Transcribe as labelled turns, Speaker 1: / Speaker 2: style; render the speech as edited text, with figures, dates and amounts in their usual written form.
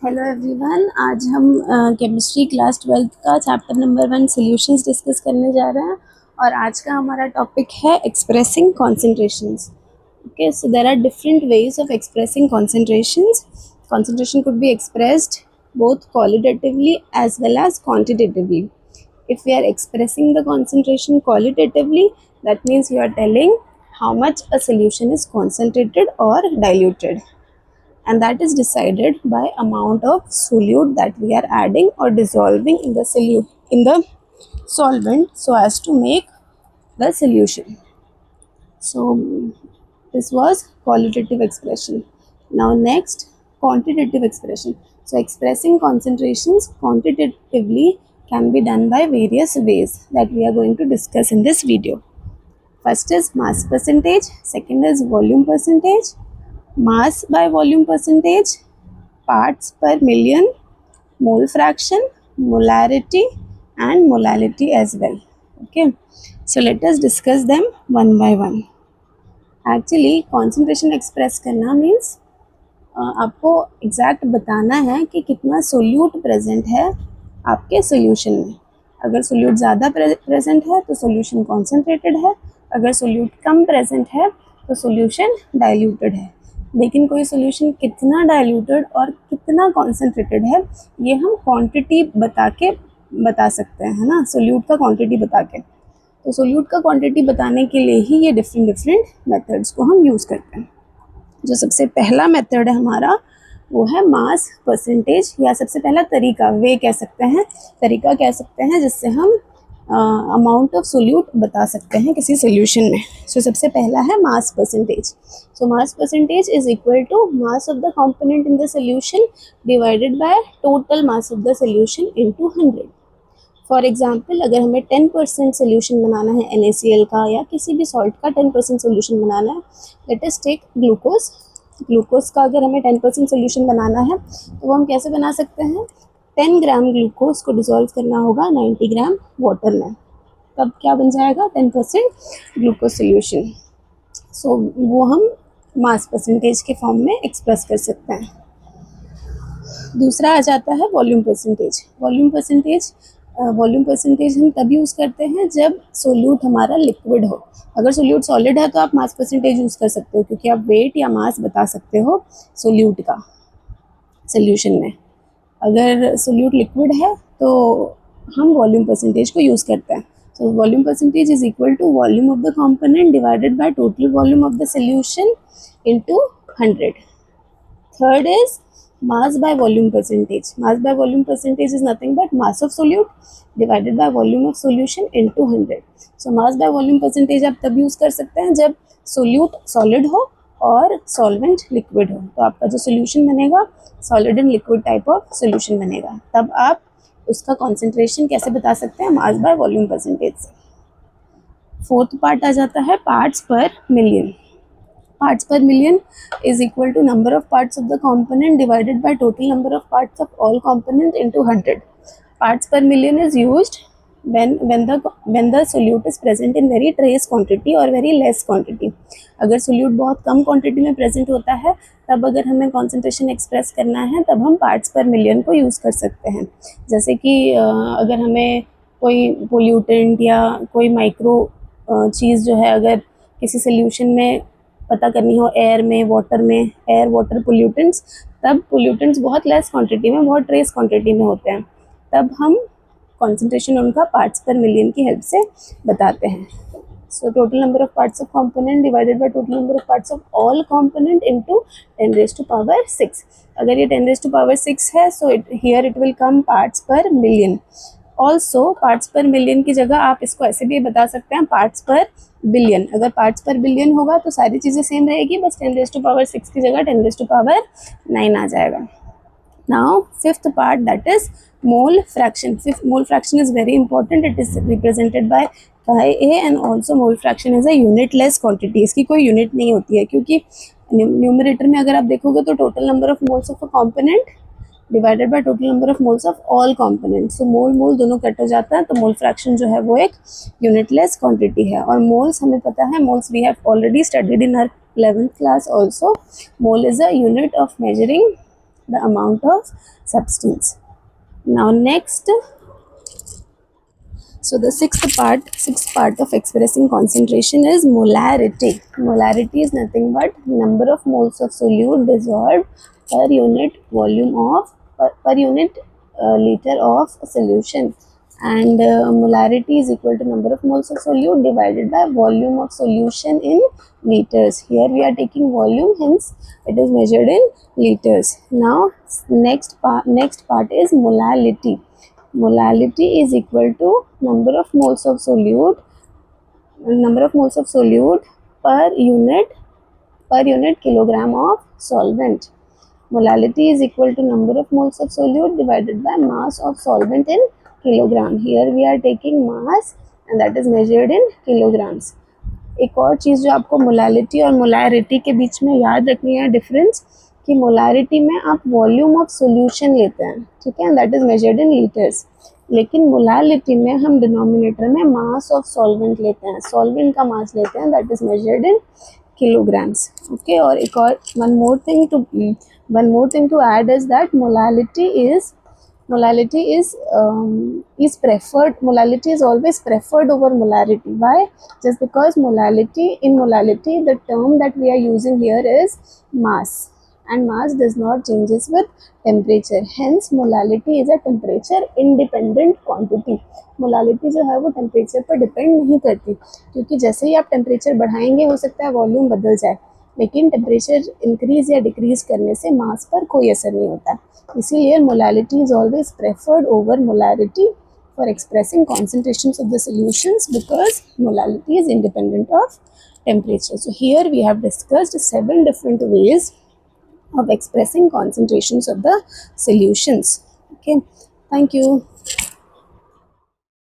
Speaker 1: Hello everyone, आज हम chemistry class 12th का चैप्टर नंबर 1 सॉल्यूशंस डिस्कस करने जा रहे हैं। और आज का हमारा टॉपिक है expressing concentrations. Okay, so there are different ways of expressing concentrations. Concentration could be expressed both qualitatively as well as quantitatively. If we are expressing the concentration qualitatively, that means you are telling how much a solution is concentrated or diluted, and that is decided by amount of solute that we are adding or dissolving in the solvent so as to make the solution. So this was qualitative expression. Now next, quantitative expression. So expressing concentrations quantitatively can be done by various ways that we are going to discuss in this video. First is mass percentage, second is volume percentage, mass by volume percentage, parts per million, mole fraction, molarity and molality as well. Okay, so let us discuss them one by one. Actually concentration express करना means आपको exact बताना है कि कितना solute present है आपके solution में. अगर सोल्यूट ज़्यादा प्रेजेंट है तो सोल्यूशन कॉन्सेंट्रेटेड है, अगर सोल्यूट कम प्रेजेंट है तो सोल्यूशन डाइल्यूटेड है. लेकिन कोई सोल्यूशन कितना डाइल्यूटेड और कितना कॉन्सेंट्रेटेड है ये हम क्वांटिटी बता सकते हैं, है ना, सोल्यूट का क्वांटिटी बता के. तो सोल्यूट का क्वांटिटी बताने के लिए ही ये डिफरेंट मेथड्स को हम यूज़ करते हैं. जो सबसे पहला मेथड है हमारा वो है मास परसेंटेज, या सबसे पहला तरीका कह सकते हैं जिससे हम अमाउंट ऑफ सोल्यूट बता सकते हैं किसी सोल्यूशन में. सो सबसे पहला है mass percentage. So mass percentage is equal to mass of the component in the solution divided by total mass of the solution into 100. For example, अगर हमें 10% सोल्यूशन बनाना है NaCl का या किसी भी सॉल्ट का 10% सोल्यूशन बनाना है, लेट अस टेक ग्लूकोज का अगर हमें 10% सोल्यूशन बनाना है तो वो हम कैसे बना सकते हैं. 10 ग्राम ग्लूकोज को डिसॉल्व करना होगा 90 ग्राम वाटर में, तब क्या बन जाएगा 10% ग्लूकोज सोल्यूशन. सो वो हम मास परसेंटेज के फॉर्म में एक्सप्रेस कर सकते हैं. दूसरा आ जाता है वॉल्यूम परसेंटेज हम तब यूज़ करते हैं जब सोल्यूट हमारा लिक्विड हो. अगर सोल्यूट सॉलिड है तो आप मास परसेंटेज यूज़ कर सकते हो, क्योंकि आप वेट या मास बता सकते हो सोल्यूट का सोल्यूशन में. अगर सोल्यूट लिक्विड है तो हम वॉल्यूम परसेंटेज को यूज़ करते हैं. So volume percentage is equal to volume of the component divided by total volume of the solution into 100. Third is mass by volume percentage. Mass by volume percentage is nothing but mass of solute divided by volume of solution into 100. So mass by volume percentage आप तब use कर सकते हैं जब solute solid हो और solvent liquid हो. तो आपका जो solution बनेगा solid and liquid type of solution बनेगा. तब आप उसका concentration कैसे बता सकते हैं, mass by volume percentage से. फोर्थ पार्ट आ जाता है parts per million. Parts per million is equal to number of parts of the component divided by total number of parts of all component into 100. Parts per million is used when the solute is present in very trace quantity or very less quantity. अगर solute बहुत कम quantity में present होता है तब अगर हमें concentration express करना है तब हम parts per million को यूज़ कर सकते हैं. जैसे कि अगर हमें कोई pollutant या कोई माइक्रो चीज़ जो है अगर किसी सोल्यूशन में पता करनी हो, एयर में, वाटर में, एयर वाटर पोल्यूटेंट्स, तब पोल्यूटेंट्स बहुत लेस क्वांटिटी में, बहुत ट्रेस क्वांटिटी में होते हैं, तब हम कंसंट्रेशन उनका पार्ट्स पर मिलियन की हेल्प से बताते हैं. So total number of parts of component divided by total number of parts of all component into 10⁻⁶. अगर ये 10⁻⁶ है so here it will come parts पर मिलियन. ऑल्सो पार्ट्स पर मिलियन की जगह आप इसको ऐसे भी बता सकते हैं पार्ट्स पर बिलियन. अगर पार्ट्स पर बिलियन होगा तो सारी चीज़ें सेम रहेगी, बस 10⁻⁶ की जगह 10⁻⁹ आ जाएगा. Now fifth part, that is mole fraction. Mole fraction is very important. It is represented by Chi A and also mole fraction is a unitless quantity. इसकी कोई यूनिट नहीं होती है, क्योंकि न्यूमरेटर में अगर आप देखोगे तो total number of moles of a component divided by total number of moles of all components. So mole दोनों कट हो जाता है, तो मोल फ्रैक्शन जो है वो एक यूनिटलेस क्वांटिटी है. और मोल्स हमें पता है, moles we have already studied in our 11th class also. Mole is a unit of measuring the amount of substance. Now next, so the sixth part of expressing concentration is molarity. Molarity is nothing but number of moles of solute dissolved per unit volume of per unit liter of solution, and molarity is equal to number of moles of solute divided by volume of solution in liters. Here we are taking volume, hence it is measured in liters. Now next part is molality. Molality is equal to number of moles of solute per unit kilogram of solvent. Molality is equal to number of moles of solute divided by mass of solvent in kilogram. Here we are taking mass and that is measured in kilograms. एक और चीज़ जो आपको molality और molarity के बीच में याद रखनी है डिफरेंस, कि मोलारिटी में आप वॉल्यूम ऑफ सॉल्यूशन लेते हैं, ठीक है, and that is measured in litres, लेकिन मोलालिटी में हम डिनोमिनेटर में मास ऑफ सॉल्वेंट लेते हैं, सॉल्वेंट का मास लेते हैं, that is measured in kilograms. Okay, और एक और one more thing to add is that molality is preferred. Molality is always preferred over molarity. Why? Just because in molality the term that we are using here is mass, and mass does not changes with temperature. Hence molality is a temperature independent quantity. Molality जो है वो temperature पर depend नहीं करती, क्योंकि जैसे ही आप temperature बढ़ाएंगे हो सकता है वॉल्यूम बदल जाए, लेकिन टेम्परेचर इंक्रीज या डिक्रीज करने से मास पर कोई असर नहीं होता. इसीलिए molality is always preferred over molarity for expressing concentrations of the solutions, because molality is independent of temperature. So here we have discussed 7 different ways of expressing concentrations of the solutions. Okay, thank you.